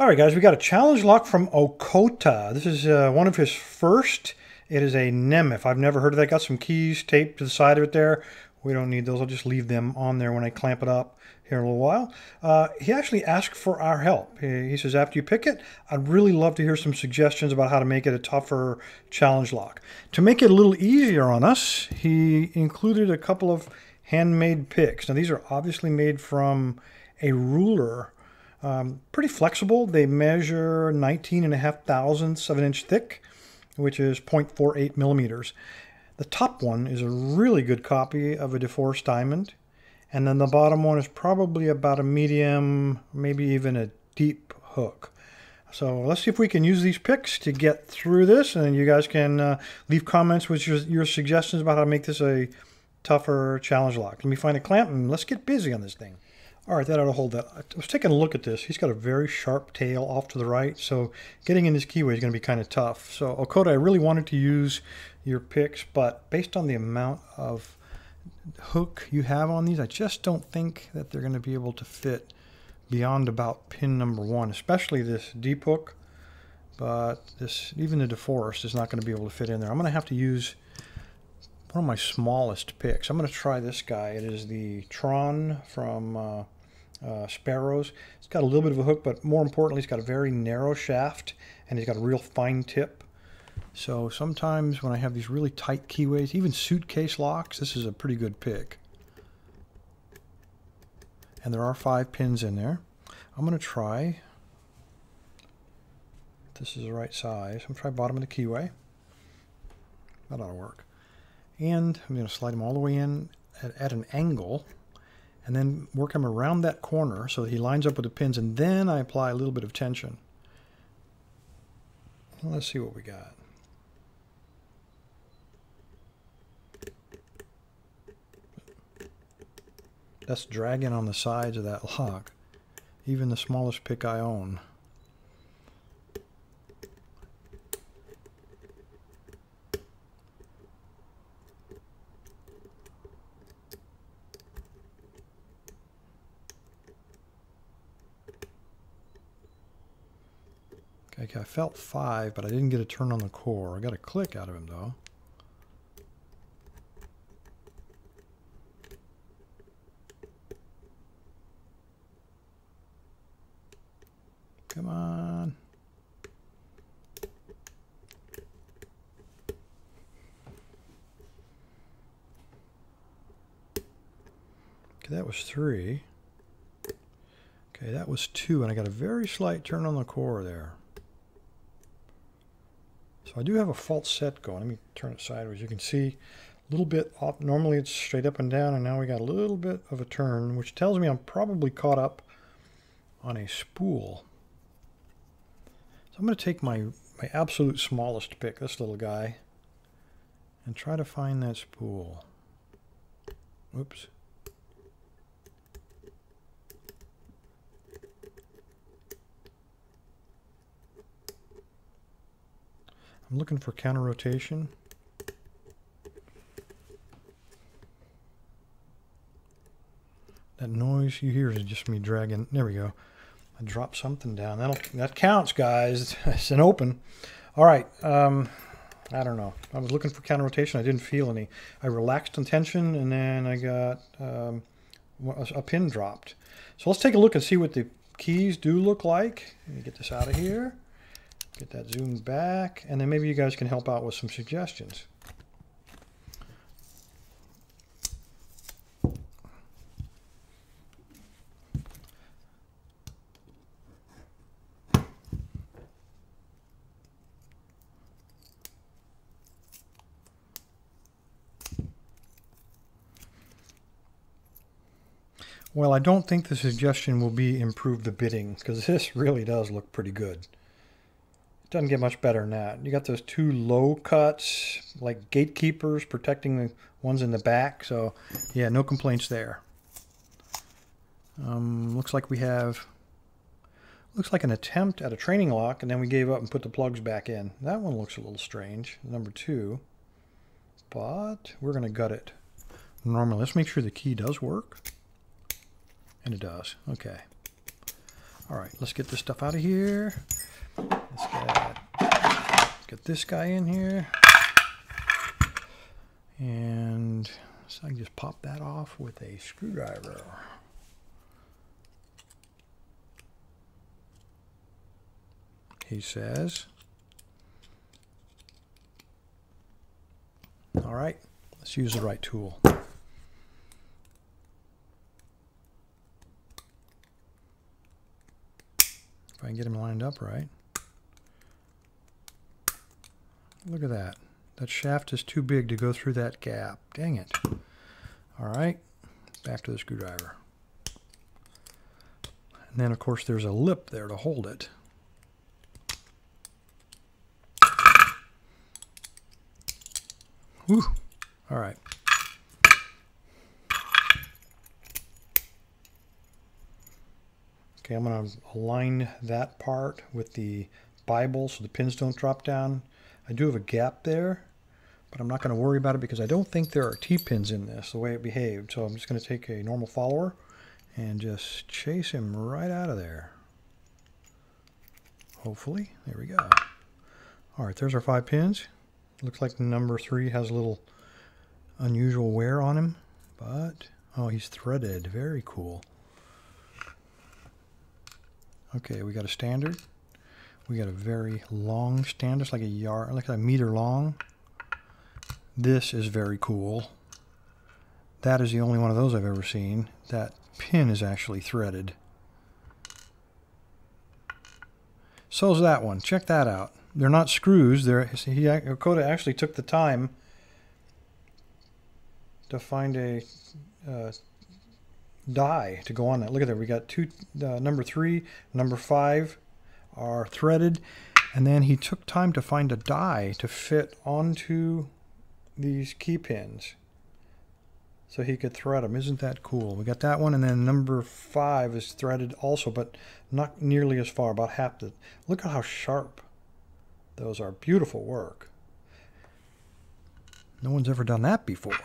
Alright guys, we got a challenge lock from Okotta. This is one of his first. It is a Nemef. I've never heard of that. Got some keys taped to the side of it there. We don't need those. I'll just leave them on there when I clamp it up here in a little while. He actually asked for our help. He says, after you pick it, I'd really love to hear some suggestions about how to make it a tougher challenge lock. To make it a little easier on us, he included a couple of handmade picks. Now these are obviously made from a ruler. Pretty flexible. They measure 19.5 thousandths of an inch thick, which is 0.48 millimeters. The top one is a really good copy of a deforced diamond, and then the bottom one is probably about a medium, maybe even a deep hook. So let's see if we can use these picks to get through this, and you guys can leave comments with your suggestions about how to make this a tougher challenge lock. Let me find a clamp and let's get busy on this thing. All right, that ought to hold that. I was taking a look at this. He's got a very sharp tail off to the right, so getting in this keyway is going to be kind of tough. So Okotta, I really wanted to use your picks, but based on the amount of hook you have on these, I just don't think that they're going to be able to fit beyond about pin number 1, especially this deep hook. But this, even the deforced, is not going to be able to fit in there. I'm going to have to use one of my smallest picks. I'm going to try this guy. It is the Tron from Sparrows. It's got a little bit of a hook, but more importantly, it's got a very narrow shaft, and it's got a real fine tip. So sometimes when I have these really tight keyways, even suitcase locks, this is a pretty good pick. And there are 5 pins in there. I'm going to try, if this is the right size, I'm going to try bottom of the keyway. That ought to work. And I'm going to slide them all the way in at an angle, and then work him around that corner so that he lines up with the pins, and then I apply a little bit of tension. Well, let's see what we got. That's dragging on the sides of that lock, even the smallest pick I own. Okay, I felt 5, but I didn't get a turn on the core. I got a click out of him, though. Come on. Okay, that was 3. Okay, that was 2, and I got a very slight turn on the core there. So I do have a false set going. Let me turn it sideways. You can see a little bit off. Normally it's straight up and down, and now we got a little bit of a turn, which tells me I'm probably caught up on a spool. So I'm going to take my absolute smallest pick, this little guy, and try to find that spool. Oops. I'm looking for counter rotation. That noise you hear is just me dragging. There we go. I dropped something down. That counts, guys. It's an open. All right. I don't know. I was looking for counter rotation. I didn't feel any. I relaxed on tension, and then I got a pin dropped. So let's take a look and see what the keys do look like. Let me get this out of here. Get that zoomed back, and then maybe you guys can help out with some suggestions. Well, I don't think the suggestion will be improve the bitting, because this really does look pretty good. Doesn't get much better than that. You got those 2 low cuts, like gatekeepers protecting the ones in the back. So yeah, no complaints there. Looks like we have, looks like an attempt at a training lock, and then we gave up and put the plugs back in. That one looks a little strange, number 2, but we're going to gut it. Normally, let's make sure the key does work. And it does. Okay. All right, let's get this stuff out of here. Let's get this guy in here. And so I can just pop that off with a screwdriver. He says. All right, let's use the right tool. If I can get him lined up right. Look at that. That shaft is too big to go through that gap. Dang it. All right, back to the screwdriver. And then, of course, there's a lip there to hold it. Whew. All right. Okay, I'm going to align that part with the Bible so the pins don't drop down. I do have a gap there, but I'm not going to worry about it because I don't think there are T-pins in this, the way it behaved. So I'm just going to take a normal follower and just chase him right out of there. Hopefully. There we go. All right, there's our 5 pins. Looks like number 3 has a little unusual wear on him, but oh, he's threaded. Very cool. Okay, we got a standard. We got a very long standard. It's like a yard, like a meter long. This is very cool. That is the only one of those I've ever seen. That pin is actually threaded. So is that one. Check that out. They're not screws. Okotta actually took the time to find a die to go on that. Look at that. We got number 3, number 5 are threaded, and then he took time to find a die to fit onto these key pins so he could thread them. Isn't that cool? We got that one, and then number 5 is threaded also, but not nearly as far, about half the. Look at how sharp those are. Beautiful work. No one's ever done that before.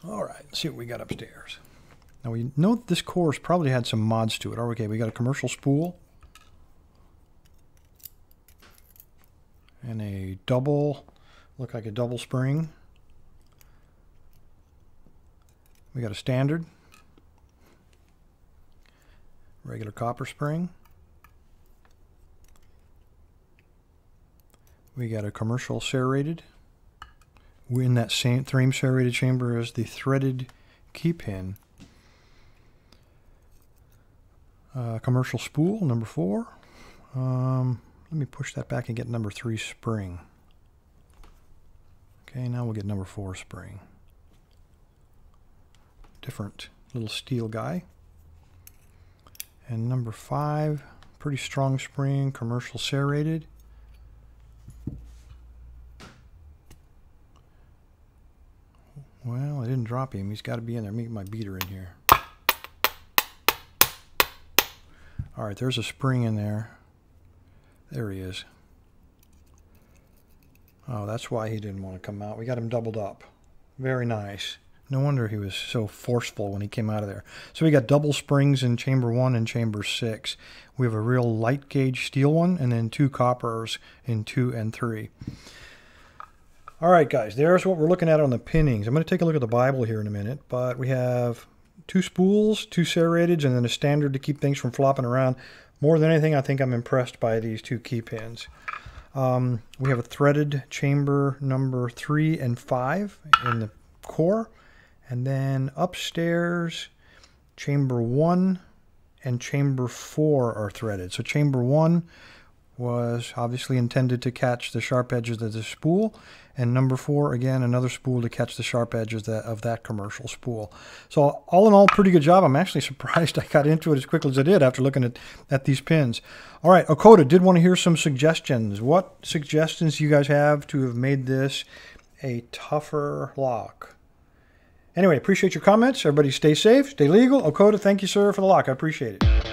All right, let's see what we got upstairs. Now we know this course probably had some mods to it. Okay, we got a commercial spool and a double, look like a double spring. We got a standard, regular copper spring. We got a commercial serrated. We're in that same serrated chamber as the threaded key pin. Commercial spool, number 4. Let me push that back and get number 3 spring. Okay, now we'll get number 4 spring. Different little steel guy. And number 5, pretty strong spring, commercial serrated. Well, I didn't drop him. He's got to be in there. Let me get my beater in here. All right, there's a spring in there. There he is. Oh, that's why he didn't want to come out. We got him doubled up. Very nice. No wonder he was so forceful when he came out of there. So we got double springs in chamber 1 and chamber 6. We have a real light gauge steel one, and then 2 coppers in 2 and 3. All right, guys, there's what we're looking at on the pinnings. I'm going to take a look at the Bible here in a minute, but we have 2 spools, 2 serrateds, and then a standard to keep things from flopping around. More than anything, I think I'm impressed by these 2 key pins. We have a threaded chamber number 3 and 5 in the core, and then upstairs, chamber 1 and chamber 4 are threaded. So chamber 1 was obviously intended to catch the sharp edges of the spool, and number 4, again, another spool to catch the sharp edges of that commercial spool. So all in all, pretty good job. I'm actually surprised I got into it as quickly as I did after looking at these pins. All right, Okotta, did want to hear some suggestions. What suggestions do you guys have to have made this a tougher lock? Anyway, appreciate your comments. Everybody stay safe, stay legal. Okotta, thank you, sir, for the lock. I appreciate it.